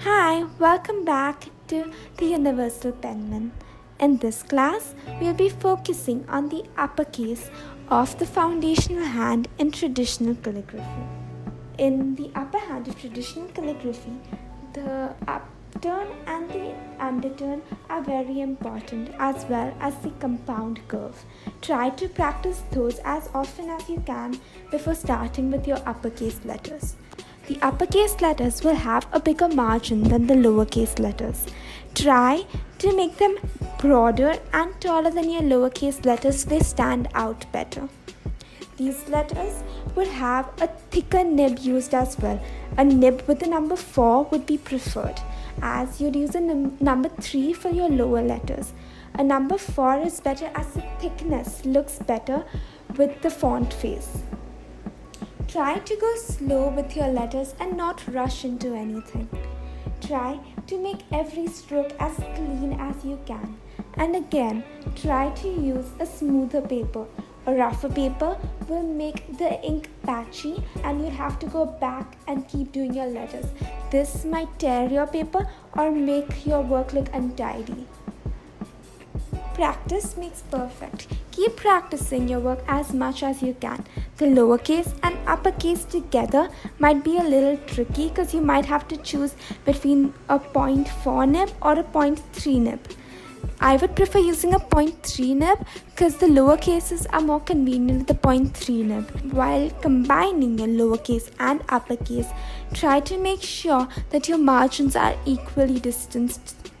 Hi, welcome back to the Universal Penman. In this class, we'll be focusing on the uppercase of the foundational hand in traditional calligraphy. In the upper hand of traditional calligraphy, the upturn and the underturn are very important as well as the compound curve. Try to practice those as often as you can before starting with your uppercase letters. The uppercase letters will have a bigger margin than the lowercase letters. Try to make them broader and taller than your lowercase letters so they stand out better. These letters would have a thicker nib used as well. A nib with the number 4 would be preferred, as you'd use a number 3 for your lower letters. A number 4 is better as the thickness looks better with the font face. Try to go slow with your letters and not rush into anything. Try to make every stroke as clean as you can. And again, try to use a smoother paper. A rougher paper will make the ink patchy and you'll have to go back and keep doing your letters. This might tear your paper or make your work look untidy. Practice makes perfect. Keep practicing your work as much as you can. The lowercase and uppercase together might be a little tricky because you might have to choose between a 0.4 nib or a 0.3 nib. I would prefer using a 0.3 nib because the lowercases are more convenient with the 0.3 nib. While combining your lowercase and uppercase, try to make sure that your margins are equally distanced.